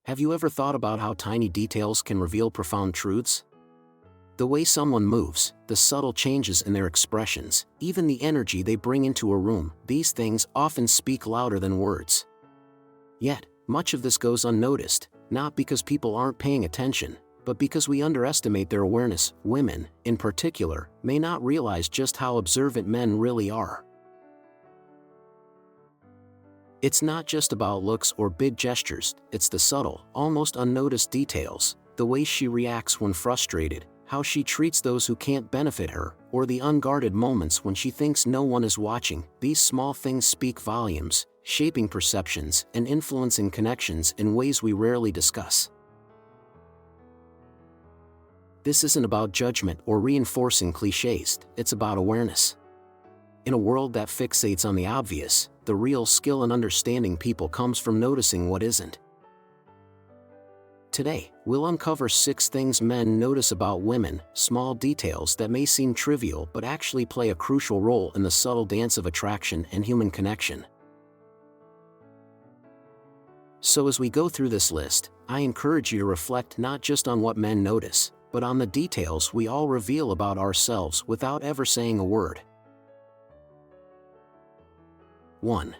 Have you ever thought about how tiny details can reveal profound truths? The way someone moves, the subtle changes in their expressions, even the energy they bring into a room, these things often speak louder than words. Yet, much of this goes unnoticed, not because people aren't paying attention, but because we underestimate their awareness. Women, in particular, may not realize just how observant men really are. It's not just about looks or big gestures, it's the subtle, almost unnoticed details, the way she reacts when frustrated, how she treats those who can't benefit her, or the unguarded moments when she thinks no one is watching. These small things speak volumes, shaping perceptions and influencing connections in ways we rarely discuss. This isn't about judgment or reinforcing cliches, it's about awareness. In a world that fixates on the obvious, the real skill in understanding people comes from noticing what isn't. Today, we'll uncover 6 things men notice about women, small details that may seem trivial but actually play a crucial role in the subtle dance of attraction and human connection. So as we go through this list, I encourage you to reflect not just on what men notice, but on the details we all reveal about ourselves without ever saying a word. 1.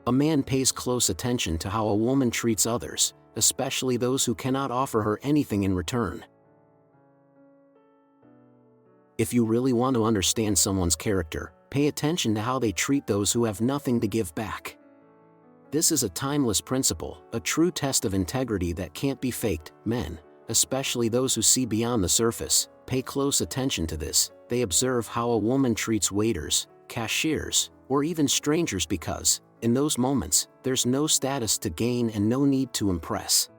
A man pays close attention to how a woman treats others, especially those who cannot offer her anything in return. If you really want to understand someone's character, pay attention to how they treat those who have nothing to give back. This is a timeless principle, a true test of integrity that can't be faked. Men, especially those who see beyond the surface, pay close attention to this. They observe how a woman treats waiters, cashiers, or even strangers because, in those moments, there's no status to gain and no need to impress.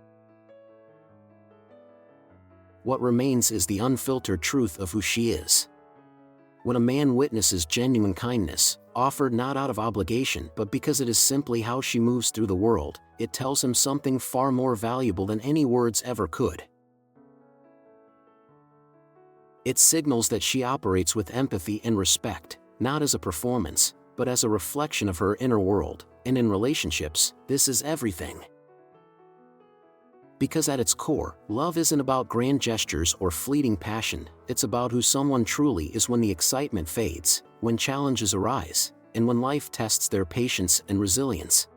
What remains is the unfiltered truth of who she is. When a man witnesses genuine kindness, offered not out of obligation but because it is simply how she moves through the world, it tells him something far more valuable than any words ever could. It signals that she operates with empathy and respect, not as a performance, but as a reflection of her inner world, and in relationships, this is everything. Because at its core, love isn't about grand gestures or fleeting passion, it's about who someone truly is when the excitement fades, when challenges arise, and when life tests their patience and resilience.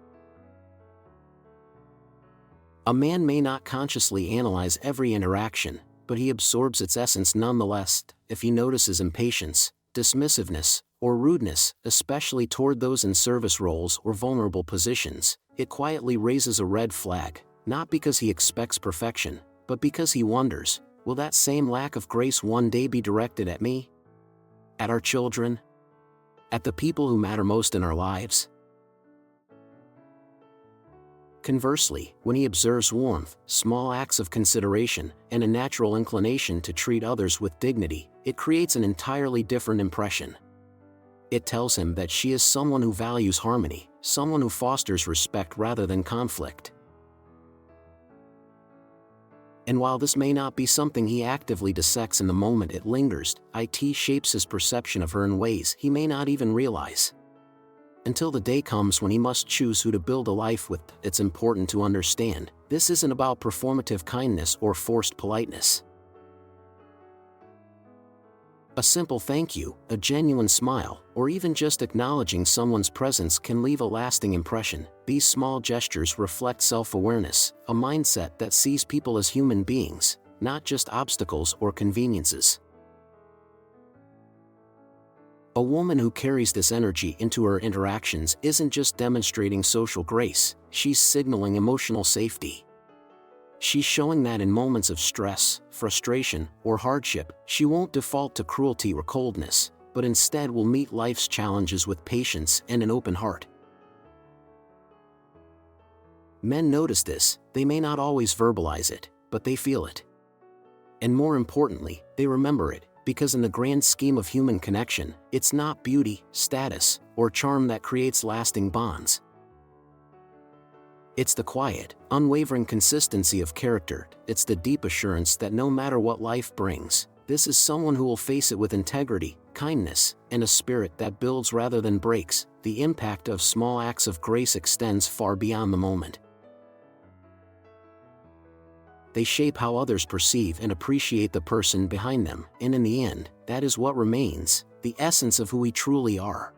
A man may not consciously analyze every interaction, but he absorbs its essence nonetheless. If he notices impatience, dismissiveness, or rudeness, especially toward those in service roles or vulnerable positions, it quietly raises a red flag, not because he expects perfection, but because he wonders, will that same lack of grace one day be directed at me? At our children? At the people who matter most in our lives? Conversely, when he observes warmth, small acts of consideration, and a natural inclination to treat others with dignity, it creates an entirely different impression. It tells him that she is someone who values harmony, someone who fosters respect rather than conflict. And while this may not be something he actively dissects in the moment it lingers, it shapes his perception of her in ways he may not even realize. Until the day comes when he must choose who to build a life with, it's important to understand, this isn't about performative kindness or forced politeness. A simple thank you, a genuine smile, or even just acknowledging someone's presence can leave a lasting impression. These small gestures reflect self-awareness, a mindset that sees people as human beings, not just obstacles or conveniences. A woman who carries this energy into her interactions isn't just demonstrating social grace, she's signaling emotional safety. She's showing that in moments of stress, frustration, or hardship, she won't default to cruelty or coldness, but instead will meet life's challenges with patience and an open heart. Men notice this, they may not always verbalize it, but they feel it. And more importantly, they remember it, because in the grand scheme of human connection, it's not beauty, status, or charm that creates lasting bonds. It's the quiet, unwavering consistency of character. It's the deep assurance that no matter what life brings, this is someone who will face it with integrity, kindness, and a spirit that builds rather than breaks. The impact of small acts of grace extends far beyond the moment. They shape how others perceive and appreciate the person behind them, and in the end, that is what remains, the essence of who we truly are.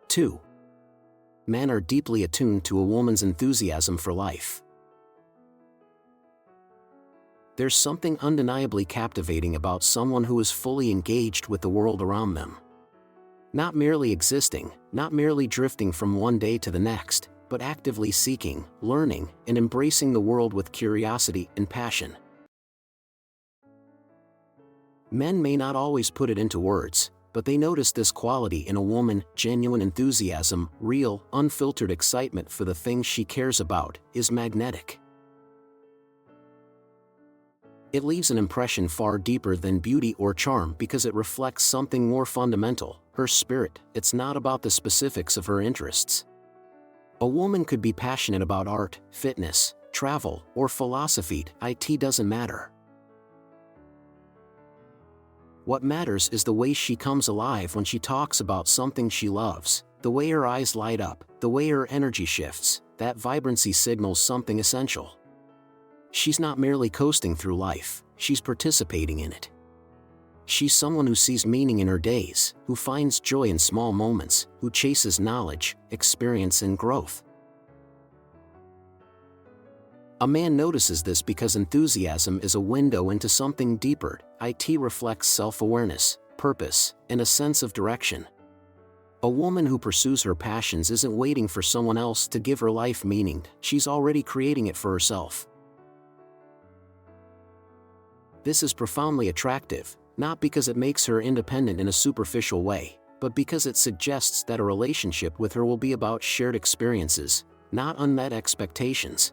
2. Men are deeply attuned to a woman's enthusiasm for life. There's something undeniably captivating about someone who is fully engaged with the world around them. Not merely existing, not merely drifting from one day to the next, but actively seeking, learning, and embracing the world with curiosity and passion. Men may not always put it into words, but they notice this quality in a woman: genuine enthusiasm, real, unfiltered excitement for the things she cares about, is magnetic. It leaves an impression far deeper than beauty or charm because it reflects something more fundamental: her spirit. It's not about the specifics of her interests. A woman could be passionate about art, fitness, travel, or philosophy. It doesn't matter. What matters is the way she comes alive when she talks about something she loves, the way her eyes light up, the way her energy shifts. That vibrancy signals something essential. She's not merely coasting through life, she's participating in it. She's someone who sees meaning in her days, who finds joy in small moments, who chases knowledge, experience, and growth. A man notices this because enthusiasm is a window into something deeper. It reflects self-awareness, purpose, and a sense of direction. A woman who pursues her passions isn't waiting for someone else to give her life meaning, she's already creating it for herself. This is profoundly attractive, not because it makes her independent in a superficial way, but because it suggests that a relationship with her will be about shared experiences, not unmet expectations.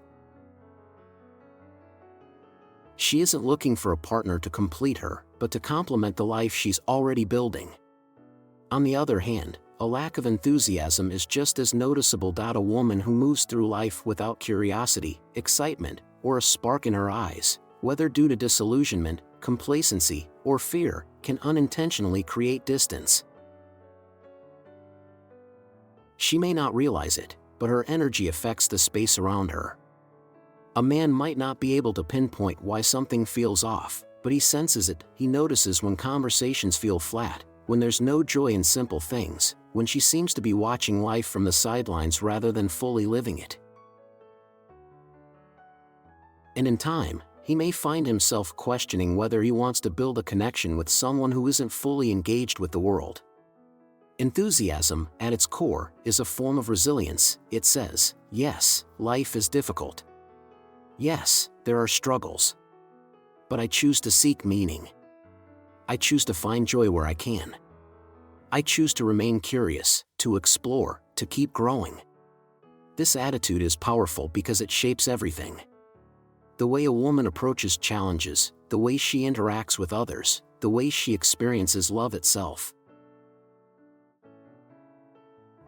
She isn't looking for a partner to complete her, but to complement the life she's already building. On the other hand, a lack of enthusiasm is just as noticeable. A woman who moves through life without curiosity, excitement, or a spark in her eyes, whether due to disillusionment, complacency, or fear, can unintentionally create distance. She may not realize it, but her energy affects the space around her. A man might not be able to pinpoint why something feels off, but he senses it. He notices when conversations feel flat, when there's no joy in simple things, when she seems to be watching life from the sidelines rather than fully living it. And in time, he may find himself questioning whether he wants to build a connection with someone who isn't fully engaged with the world. Enthusiasm, at its core, is a form of resilience. It says, yes, life is difficult. Yes, there are struggles. But I choose to seek meaning. I choose to find joy where I can. I choose to remain curious, to explore, to keep growing. This attitude is powerful because it shapes everything. The way a woman approaches challenges, the way she interacts with others, the way she experiences love itself.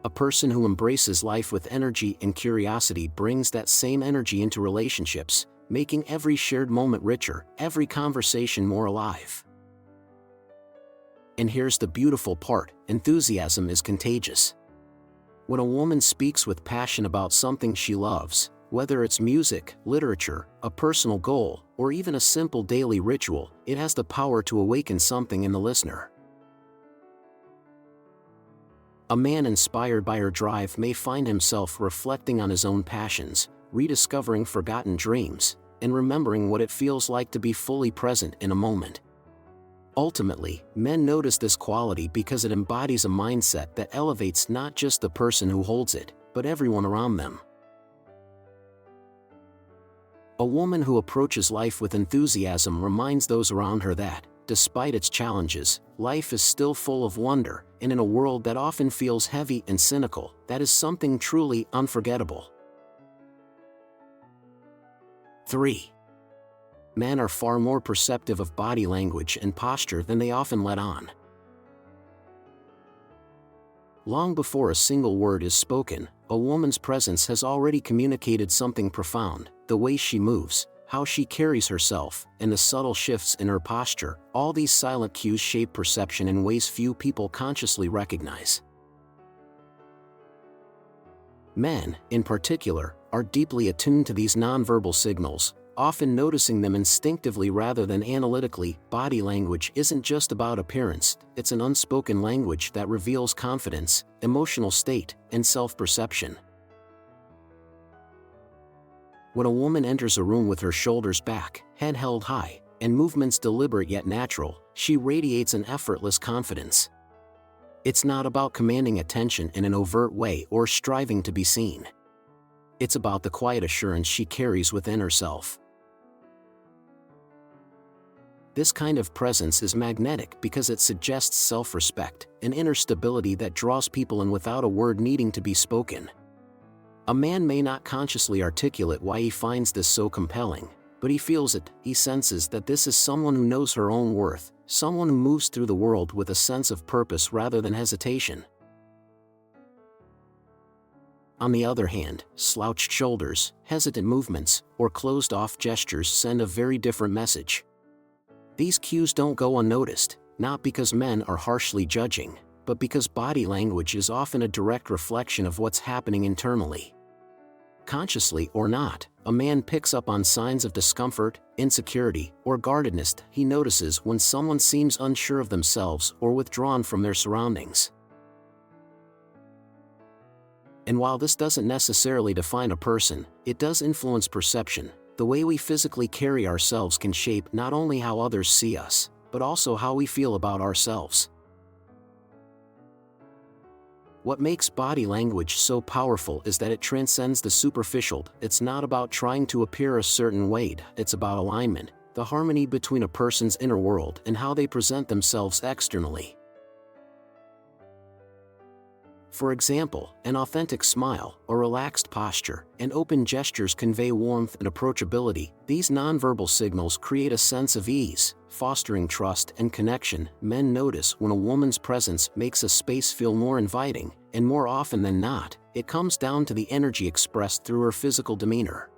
A person who embraces life with energy and curiosity brings that same energy into relationships, making every shared moment richer, every conversation more alive. And here's the beautiful part: enthusiasm is contagious. When a woman speaks with passion about something she loves, whether it's music, literature, a personal goal, or even a simple daily ritual, it has the power to awaken something in the listener. A man inspired by her drive may find himself reflecting on his own passions, rediscovering forgotten dreams, and remembering what it feels like to be fully present in a moment. Ultimately, men notice this quality because it embodies a mindset that elevates not just the person who holds it, but everyone around them. A woman who approaches life with enthusiasm reminds those around her that, despite its challenges, life is still full of wonder, and in a world that often feels heavy and cynical, that is something truly unforgettable. 3. Men are far more perceptive of body language and posture than they often let on. Long before a single word is spoken, a woman's presence has already communicated something profound. The way she moves, how she carries herself, and the subtle shifts in her posture, all these silent cues shape perception in ways few people consciously recognize. Men, in particular, are deeply attuned to these nonverbal signals, often noticing them instinctively rather than analytically. Body language isn't just about appearance, it's an unspoken language that reveals confidence, emotional state, and self-perception. When a woman enters a room with her shoulders back, head held high, and movements deliberate yet natural, she radiates an effortless confidence. It's not about commanding attention in an overt way or striving to be seen. It's about the quiet assurance she carries within herself. This kind of presence is magnetic because it suggests self-respect, an inner stability that draws people in without a word needing to be spoken. A man may not consciously articulate why he finds this so compelling, but he feels it. He senses that this is someone who knows her own worth, someone who moves through the world with a sense of purpose rather than hesitation. On the other hand, slouched shoulders, hesitant movements, or closed-off gestures send a very different message. These cues don't go unnoticed, not because men are harshly judging, but because body language is often a direct reflection of what's happening internally. Consciously or not, a man picks up on signs of discomfort, insecurity, or guardedness. He notices when someone seems unsure of themselves or withdrawn from their surroundings. And while this doesn't necessarily define a person, it does influence perception. The way we physically carry ourselves can shape not only how others see us, but also how we feel about ourselves. What makes body language so powerful is that it transcends the superficial. It's not about trying to appear a certain way, it's about alignment, the harmony between a person's inner world and how they present themselves externally. For example, an authentic smile, a relaxed posture, and open gestures convey warmth and approachability. These nonverbal signals create a sense of ease, fostering trust and connection. Men notice when a woman's presence makes a space feel more inviting, and more often than not, it comes down to the energy expressed through her physical demeanor.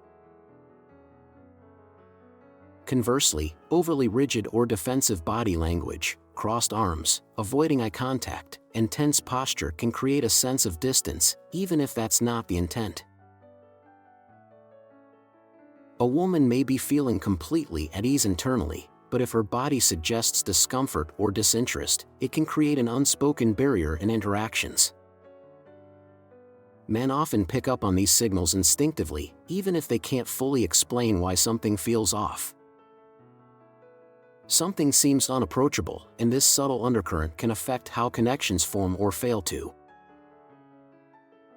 Conversely, overly rigid or defensive body language, crossed arms, avoiding eye contact, and tense posture can create a sense of distance, even if that's not the intent. A woman may be feeling completely at ease internally, but if her body suggests discomfort or disinterest, it can create an unspoken barrier in interactions. Men often pick up on these signals instinctively, even if they can't fully explain why something feels off. Something seems unapproachable, and this subtle undercurrent can affect how connections form or fail to.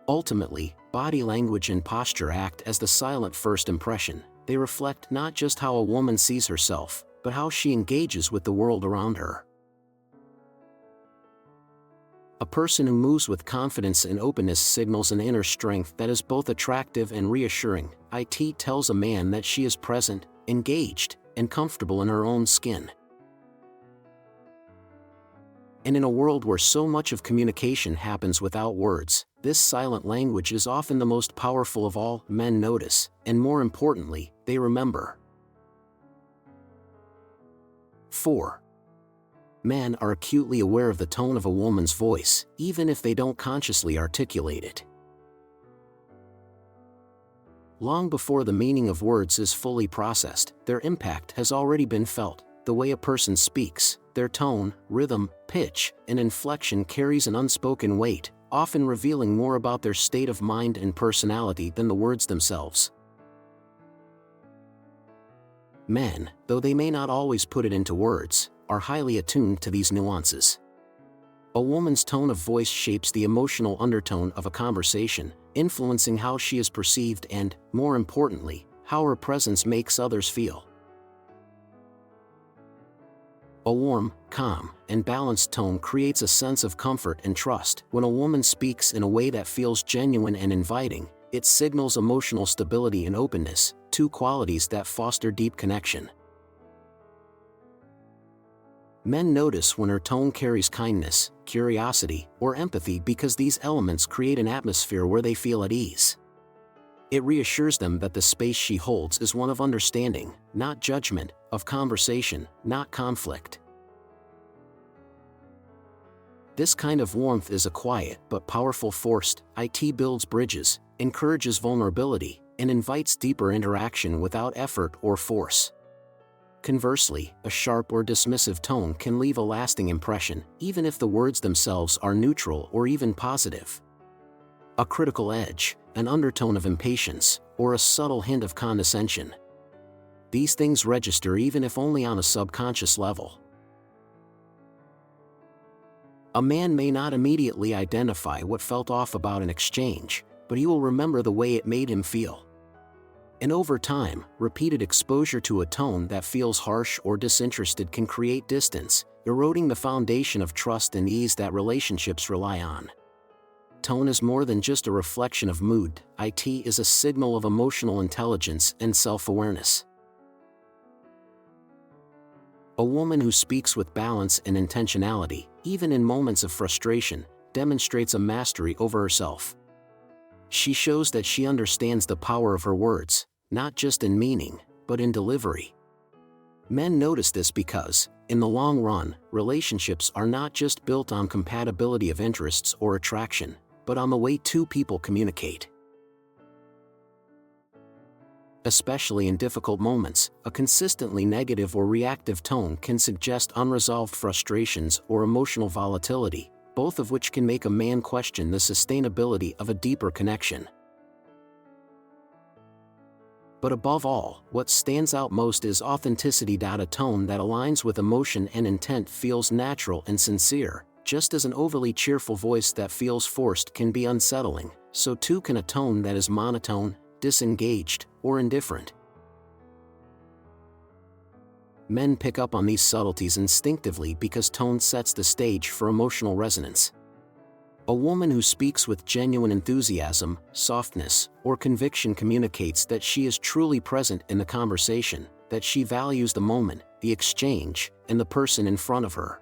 Ultimately, body language and posture act as the silent first impression. They reflect not just how a woman sees herself, but how she engages with the world around her. A person who moves with confidence and openness signals an inner strength that is both attractive and reassuring. It tells a man that she is present, engaged, and comfortable in her own skin. And in a world where so much of communication happens without words, this silent language is often the most powerful of all. Men notice, and more importantly, they remember. 4. Men are acutely aware of the tone of a woman's voice, even if they don't consciously articulate it. Long before the meaning of words is fully processed, their impact has already been felt. The way a person speaks, their tone, rhythm, pitch, and inflection carries an unspoken weight, often revealing more about their state of mind and personality than the words themselves. Men, though they may not always put it into words, are highly attuned to these nuances. A woman's tone of voice shapes the emotional undertone of a conversation, influencing how she is perceived and, more importantly, how her presence makes others feel. A warm, calm, and balanced tone creates a sense of comfort and trust. When a woman speaks in a way that feels genuine and inviting, it signals emotional stability and openness, two qualities that foster deep connection. Men notice when her tone carries kindness, curiosity, or empathy because these elements create an atmosphere where they feel at ease. It reassures them that the space she holds is one of understanding, not judgment, of conversation, not conflict. This kind of warmth is a quiet but powerful force. It builds bridges, encourages vulnerability, and invites deeper interaction without effort or force. Conversely, a sharp or dismissive tone can leave a lasting impression, even if the words themselves are neutral or even positive. A critical edge, an undertone of impatience, or a subtle hint of condescension. These things register even if only on a subconscious level. A man may not immediately identify what felt off about an exchange, but he will remember the way it made him feel. And over time, repeated exposure to a tone that feels harsh or disinterested can create distance, eroding the foundation of trust and ease that relationships rely on. Tone is more than just a reflection of mood, it is a signal of emotional intelligence and self-awareness. A woman who speaks with balance and intentionality, even in moments of frustration, demonstrates a mastery over herself. She shows that she understands the power of her words, not just in meaning, but in delivery. Men notice this because, in the long run, relationships are not just built on compatibility of interests or attraction, but on the way two people communicate. Especially in difficult moments, a consistently negative or reactive tone can suggest unresolved frustrations or emotional volatility, both of which can make a man question the sustainability of a deeper connection. But above all, what stands out most is authenticity. A tone that aligns with emotion and intent feels natural and sincere. Just as an overly cheerful voice that feels forced can be unsettling, so too can a tone that is monotone, disengaged, or indifferent. Men pick up on these subtleties instinctively because tone sets the stage for emotional resonance. A woman who speaks with genuine enthusiasm, softness, or conviction communicates that she is truly present in the conversation, that she values the moment, the exchange, and the person in front of her.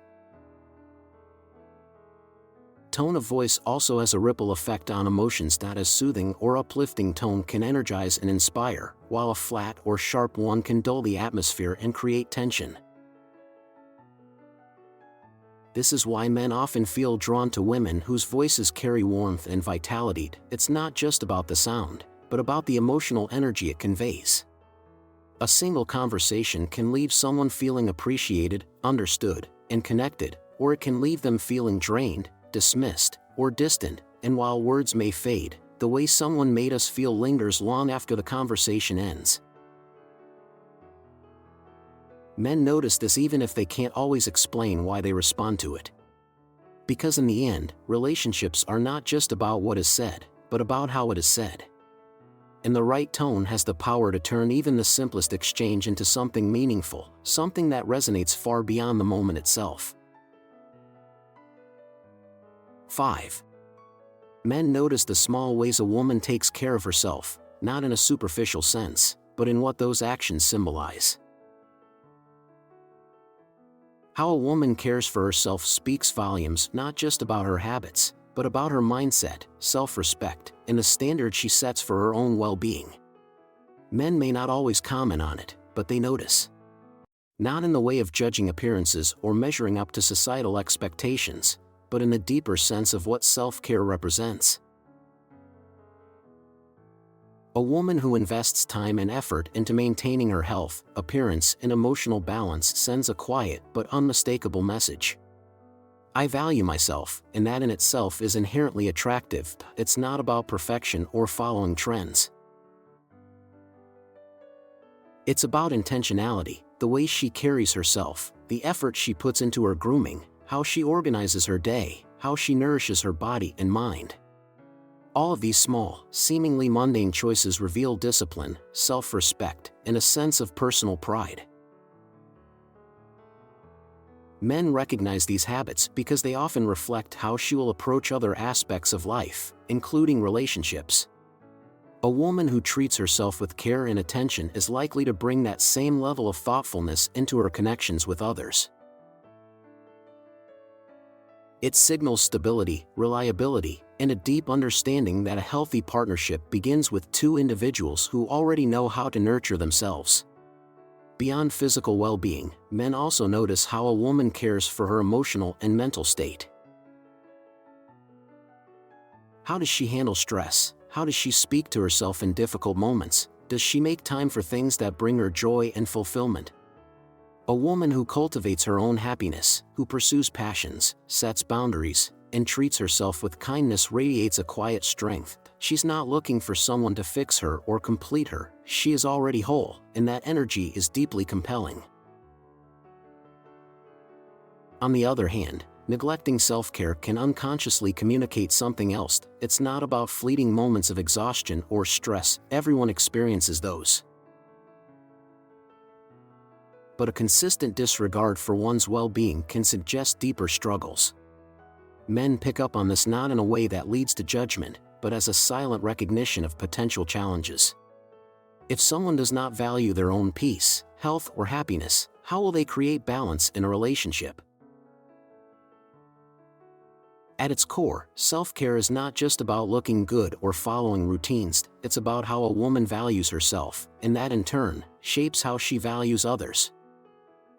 Tone of voice also has a ripple effect on emotions. A soothing or uplifting tone can energize and inspire, while a flat or sharp one can dull the atmosphere and create tension. This is why men often feel drawn to women whose voices carry warmth and vitality. It's not just about the sound, but about the emotional energy it conveys. A single conversation can leave someone feeling appreciated, understood, and connected, or it can leave them feeling drained, dismissed, or distant, and while words may fade, the way someone made us feel lingers long after the conversation ends. Men notice this even if they can't always explain why they respond to it. Because in the end, relationships are not just about what is said, but about how it is said. And the right tone has the power to turn even the simplest exchange into something meaningful, something that resonates far beyond the moment itself. 5. Men notice the small ways a woman takes care of herself, not in a superficial sense, but in what those actions symbolize. How a woman cares for herself speaks volumes not just about her habits, but about her mindset, self-respect, and the standard she sets for her own well-being. Men may not always comment on it, but they notice. Not in the way of judging appearances or measuring up to societal expectations, but in the deeper sense of what self-care represents. A woman who invests time and effort into maintaining her health, appearance, and emotional balance sends a quiet but unmistakable message. I value myself, and that in itself is inherently attractive. It's not about perfection or following trends. It's about intentionality, the way she carries herself, the effort she puts into her grooming, how she organizes her day, how she nourishes her body and mind. All of these small, seemingly mundane choices reveal discipline, self-respect, and a sense of personal pride. Men recognize these habits because they often reflect how she will approach other aspects of life, including relationships. A woman who treats herself with care and attention is likely to bring that same level of thoughtfulness into her connections with others. It signals stability, reliability, and a deep understanding that a healthy partnership begins with two individuals who already know how to nurture themselves. Beyond physical well-being, men also notice how a woman cares for her emotional and mental state. How does she handle stress? How does she speak to herself in difficult moments? Does she make time for things that bring her joy and fulfillment? A woman who cultivates her own happiness, who pursues passions, sets boundaries, and treats herself with kindness radiates a quiet strength. She's not looking for someone to fix her or complete her. She is already whole, and that energy is deeply compelling. On the other hand, neglecting self-care can unconsciously communicate something else. It's not about fleeting moments of exhaustion or stress. Everyone experiences those. But a consistent disregard for one's well-being can suggest deeper struggles. Men pick up on this not in a way that leads to judgment, but as a silent recognition of potential challenges. If someone does not value their own peace, health, or happiness, how will they create balance in a relationship? At its core, self-care is not just about looking good or following routines. It's about how a woman values herself, and that in turn shapes how she values others.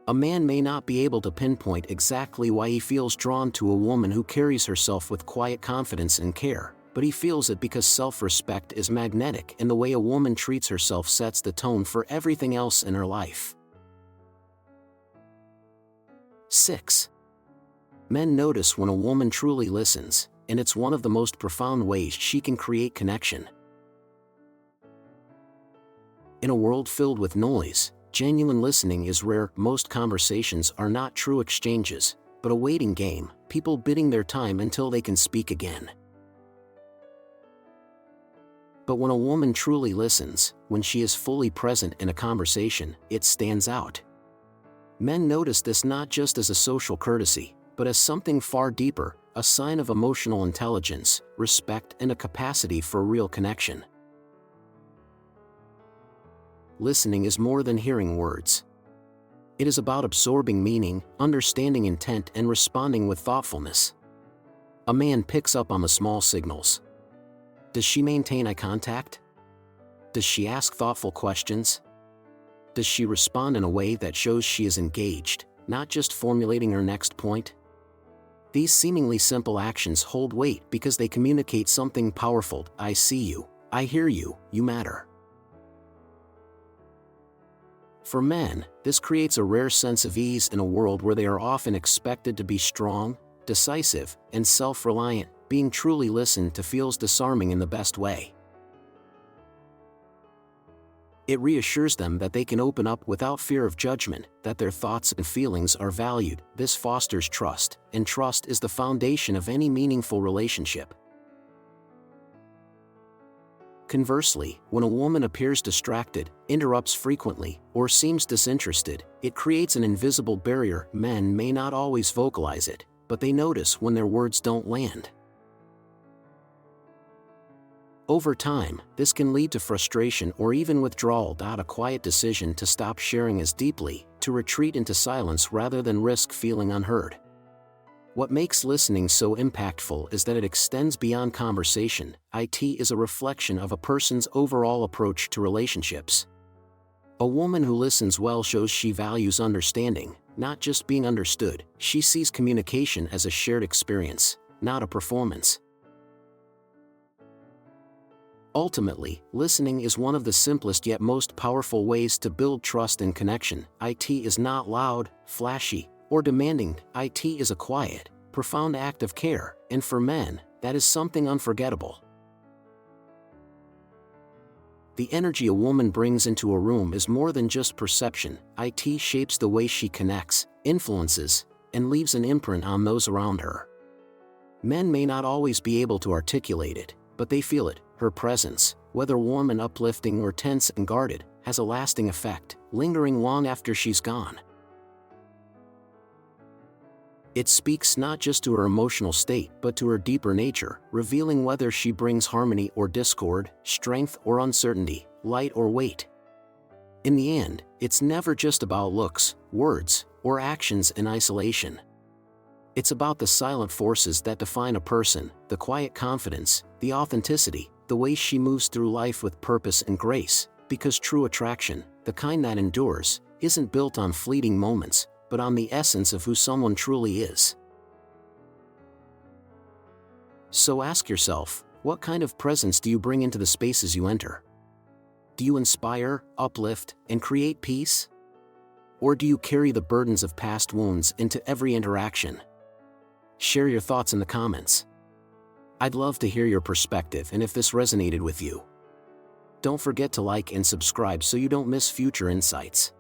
A man may not be able to pinpoint exactly why he feels drawn to a woman who carries herself with quiet confidence and care, but he feels it because self-respect is magnetic, and the way a woman treats herself sets the tone for everything else in her life. 6. Men notice when a woman truly listens, and it's one of the most profound ways she can create connection. In a world filled with noise, genuine listening is rare. Most conversations are not true exchanges, but a waiting game, people bidding their time until they can speak again. But when a woman truly listens, when she is fully present in a conversation, it stands out. Men notice this not just as a social courtesy, but as something far deeper, a sign of emotional intelligence, respect, and a capacity for real connection. Listening is more than hearing words. It is about absorbing meaning, understanding intent, and responding with thoughtfulness. A man picks up on the small signals. Does she maintain eye contact? Does she ask thoughtful questions? Does she respond in a way that shows she is engaged, not just formulating her next point? These seemingly simple actions hold weight because they communicate something powerful. I see you, I hear you, you matter. For men, this creates a rare sense of ease in a world where they are often expected to be strong, decisive, and self-reliant. Being truly listened to feels disarming in the best way. It reassures them that they can open up without fear of judgment, that their thoughts and feelings are valued. This fosters trust, and trust is the foundation of any meaningful relationship. Conversely, when a woman appears distracted, interrupts frequently, or seems disinterested, it creates an invisible barrier. Men may not always vocalize it, but they notice when their words don't land. Over time, this can lead to frustration or even withdrawal. A quiet decision to stop sharing as deeply, to retreat into silence rather than risk feeling unheard. What makes listening so impactful is that it extends beyond conversation. It is a reflection of a person's overall approach to relationships. A woman who listens well shows she values understanding, not just being understood. She sees communication as a shared experience, not a performance. Ultimately, listening is one of the simplest yet most powerful ways to build trust and connection. It is not loud, flashy, or demanding. It is a quiet, profound act of care, and for men, that is something unforgettable. The energy a woman brings into a room is more than just perception. It shapes the way she connects, influences, and leaves an imprint on those around her. Men may not always be able to articulate it, but they feel it. Her presence, whether warm and uplifting or tense and guarded, has a lasting effect, lingering long after she's gone. It speaks not just to her emotional state but to her deeper nature, revealing whether she brings harmony or discord, strength or uncertainty, light or weight. In the end, it's never just about looks, words, or actions in isolation. It's about the silent forces that define a person, the quiet confidence, the authenticity, the way she moves through life with purpose and grace, because true attraction, the kind that endures, isn't built on fleeting moments, but on the essence of who someone truly is. So ask yourself, What kind of presence do you bring into the spaces you enter? Do you inspire, uplift, and create peace? Or do you carry the burdens of past wounds into every interaction? Share your thoughts in the comments. I'd love to hear your perspective and if this resonated with you. Don't forget to like and subscribe so you don't miss future insights.